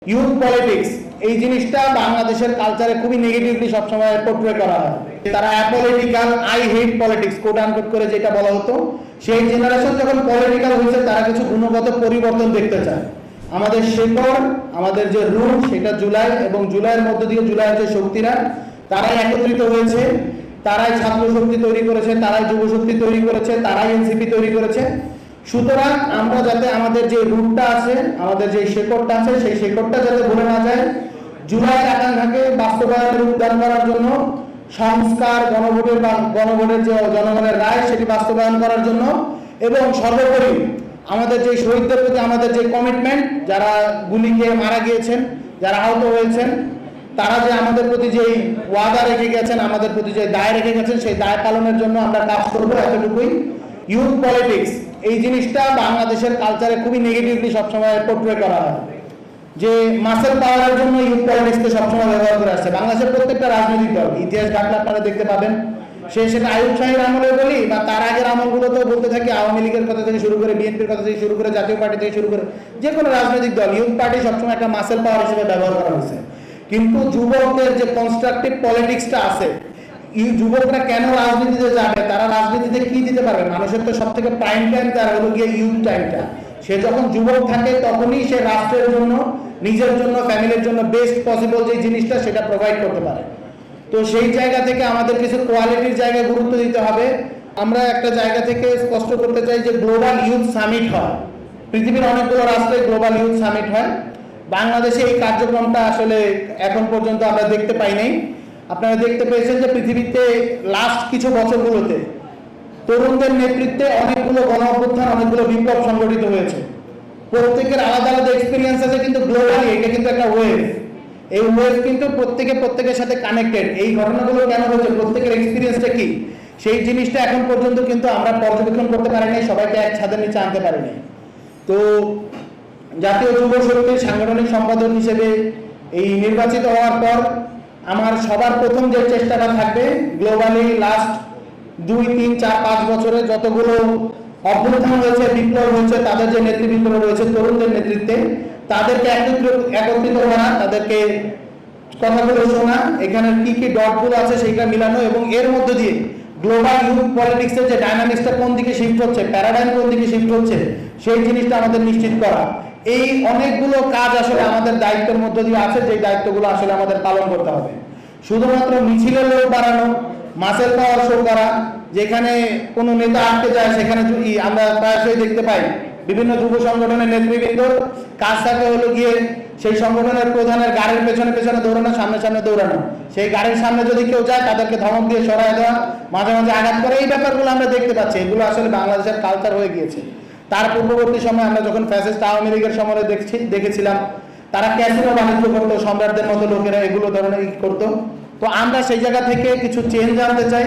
Youth politics এই জিনিসটা বাংলাদেশের কালচারে খুবই নেগেটিভলি সবসময় পোর্ট্রে করা হয়। তারা apolitical, I hate politics coat unquote করে যেটা বলা হতো, সেই জেনারেশন যখন পলিটিক্যাল হয়েছে তারা কিছু গুণগত পরিবর্তন দেখতে চায়। আমাদের শেকড়, আমাদের যে রুট সেটা জুলাই, এবং জুলাইয়ের মধ্য দিয়ে জুলাইয়ের যে শক্তিরা তারাই একত্রিত হয়েছে, তারাই ছাত্র শক্তি তৈরি করেছে, তারাই যুব শক্তি তৈরি করেছে, তারাই এনসিপি তৈরি করেছে। সুতরাং আমরা যাতে আমাদের যে রুটটা আছে, আমাদের যে শেকড়টা আছে, সেই শেকড়টা যাতে ভুলে না যায়, জুলাই আকাঙ্ক্ষাকে বাস্তবায়নের রূপদান করার জন্য সংস্কার, গণভোটের যে জনগণের রায় সেটি বাস্তবায়ন করার জন্য, এবং সর্বোপরি আমাদের যে শহীদদের প্রতি আমাদের যে কমিটমেন্ট, যারা গুলি খেয়ে মারা গিয়েছেন, যারা আহত হয়েছেন, তারা যে আমাদের প্রতি যে ওয়াদা রেখে গেছেন, আমাদের প্রতি যে দায় রেখে গেছেন, সেই দায় পালনের জন্য আমরা কাজ করবো, এতটুকুই। ইউথ পলিটিক্স এই জিনিসটা বাংলাদেশের কালচারে খুবই নেগেটিভলি সবসময় পোর্ট্রে করা হয়, যে মাসেল পাওয়ারের জন্য ইউথ পলিটিক্সকে সবসময় ব্যবহার করে আসছে বাংলাদেশের প্রত্যেকটা রাজনৈতিক দল। ইতিহাস ঘাটলে আপনারা দেখতে পাবেন, সেটা আইয়ুব শাহীর আমলে বলি বা তার আগের আমলগুলোতেও বলতে থাকি, আওয়ামী লীগের কথা থেকে শুরু করে, বিএনপির কথা থেকে শুরু করে, জাতীয় পার্টি থেকে শুরু করে যে কোনো রাজনৈতিক দল, ইউথ পার্টি সবসময় একটা মাসেল পাওয়ার হিসেবে ব্যবহার করা হয়েছে। কিন্তু যুবকদের যে কনস্ট্রাকটিভ পলিটিক্সটা আছে, যুবকরা কেন রাজনীতিতে যাবে, তারা রাজনীতিতে কি দিতে পারবে? মানুষের তো সব থেকে প্রাইম টাইম তার হলো গিয়ে ইউথ টাইমটা। সে যখন যুবক থাকে তখনই সে রাষ্ট্রের জন্য, নিজের জন্য, ফ্যামিলির জন্য বেস্ট পসিবল যে জিনিসটা সেটা প্রোভাইড করতে পারে। তো সেই জায়গা থেকে আমাদের কিছু কোয়ালিটির জায়গায় গুরুত্ব দিতে হবে। আমরা একটা জায়গা থেকে স্পষ্ট করতে চাই যে গ্লোবাল ইউথ সামিট হয়, পৃথিবীর অনেকগুলো রাষ্ট্রে গ্লোবাল ইউথ সামিট হয়। বাংলাদেশে এই কার্যক্রমটা আসলে এখন পর্যন্ত আমরা দেখতে পাই নাই। আপনারা দেখতে পেয়েছেন যে পৃথিবীতে লাস্ট কিছু বছরগুলোতে তরুণদের নেতৃত্বে অনেকগুলো গণ অভ্যুত্থান, অনেকগুলো বিপ্লব সংগঠিত হয়েছে। প্রত্যেকের আলাদা আলাদা এক্সপিরিয়েন্স আছে, কিন্তু গ্লোবালি এটা কিন্তু একটা ওয়েভ। এই ওয়েভ কিন্তু প্রত্যেকের সাথে কানেক্টেড। এই ঘটনাগুলো কেন হয়েছে, প্রত্যেকের এক্সপিরিয়েন্সটা কি, সেই জিনিসটা এখন পর্যন্ত কিন্তু আমরা পর্যবেক্ষণ করতে পারিনি, সবাইকে এক ছাদের নিচে আনতে পারিনি। তো জাতীয় যুব শক্তির সাংগঠনিক সম্পাদক হিসেবে এই নির্বাচিত হওয়ার পর আমার সবার প্রথম যে চেষ্টাটা থাকবে, গ্লোবালি লাস্ট 2, 3, 4, 5 বছরে যতগুলো অভ্যুত্থান হয়েছে, বিপ্লব হয়েছে, তাদের যে নেতৃবৃন্দ রয়েছে তরুণদের নেতৃত্বে, তাদেরকে একত্রিত করা, তাদেরকে কথাগুলো শোনা, এখানে কি কি ডটগুলো আছে সেইটা মিলানো, এবং এর মধ্য দিয়ে গ্লোবাল ইউথ পলিটিক্সের যে ডাইনামিক্সটা কোন দিকে শিফট হচ্ছে, প্যারাডাইম কোন দিকে শিফট হচ্ছে, সেই জিনিসটা আমাদের নিশ্চিত করা। এই অনেকগুলো কাজ আসলে আমাদের দায়িত্বের মধ্য দিয়ে আছে, যে দায়িত্বগুলো আসলে আমাদের পালন করতে হবে। শুধুমাত্র মিছিলের লোক বাড়ানো, মাসেল পাওয়ার শো করা, যেখানে কোনো নেতা আটকে যায় সেখানে আমরা প্রায়শই দেখতে পাই বিভিন্ন যুব সংগঠনের নেতৃবৃন্দ কাজ থাকে হলো গিয়ে সেই সংগঠনের প্রধানের গাড়ির পেছনে পেছনে দৌড়ানো, সামনে সামনে দৌড়ানো, সেই গাড়ির সামনে যদি কেউ যায় তাদেরকে ধমক দিয়ে সরায় দেওয়া, মাঝে মাঝে আঘাত করে, এই ব্যাপারগুলো আমরা দেখতে পাচ্ছি। এগুলো আসলে বাংলাদেশের কালচার হয়ে গিয়েছে। তার পূর্ববর্তী সময় আমরা যখন ফ্যাসিস্ট আওয়ামী লীগের সময় দেখেছিলাম, তারা ক্যাসিনো বাণিজ্য করতো, সম্রাটদের মতো লোকেরা এগুলো ধরনের করতো। তো আমরা সেই জায়গা থেকে কিছু চেঞ্জ আনতে চাই।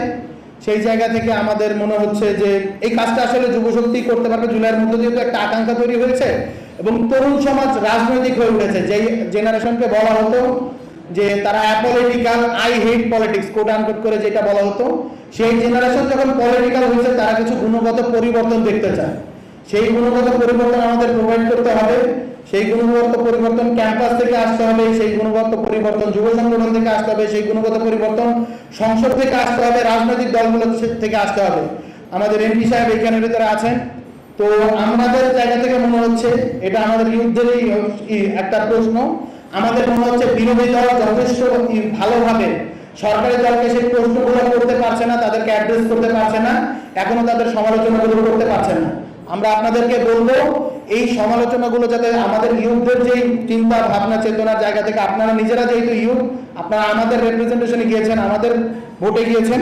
সেই জায়গা থেকে আমাদের মনে হচ্ছে যে এই কাজটা আসলে যুবশক্তি করতে পারবে। জুলাইয়ের মধ্যে যেহেতু একটা আকাঙ্ক্ষা তৈরি হয়েছে এবং তরুণ সমাজ রাজনৈতিক হয়ে উঠেছে, যেই জেনারেশনকে বলা হতো যে তারা apolitical, I hate politics coat unquote করে যেটা বলা হতো, সেই জেনারেশন যখন পলিটিক্যাল হয়েছে তারা কিছু গুণগত পরিবর্তন দেখতে চায়। সেই গুণগত পরিবর্তন আমাদের প্রোভাইড করতে হবে। সেই গুণগত পরিবর্তন ক্যাম্পাস থেকে আসতে হবে, সেই গুণগত পরিবর্তন যুব সংগঠন থেকে আসতে হবে, সেই গুণগত পরিবর্তন সংসদ থেকে আসতে হবে, রাজনৈতিক দলগুলো থেকে আসতে হবে। আমাদের এমপি সাহেব এখানের ভিতরে আছেন। তো আমাদের জায়গা থেকে মনে হচ্ছে, এটা আমাদের ইউথদেরই একটা প্রশ্ন, আমাদের মনে হচ্ছে বিরোধী দল যথেষ্ট ভালোভাবে সরকারি দলকে সেই প্রশ্নগুলো করতে পারছে না, তাদেরকে অ্যাড্রেস করতে পারছে না, এখনো তাদের সমালোচনাগুলো করতে পারছে না। আমরা আপনাদেরকে বলবো এই সমালোচনাগুলো যাতে আমাদের ইউথদের যে চিন্তা ভাবনা চেতনার জায়গা থেকে, আপনারা নিজেরা যেহেতু ইউথ, আপনারা আমাদের রিপ্রেজেন্টেশনে গিয়েছেন, আমাদের ভোটে গিয়েছেন,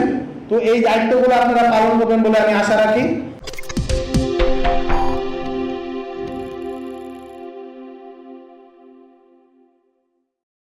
তো এই দায়িত্বগুলো আপনারা পালন করবেন বলে আমি আশা রাখি।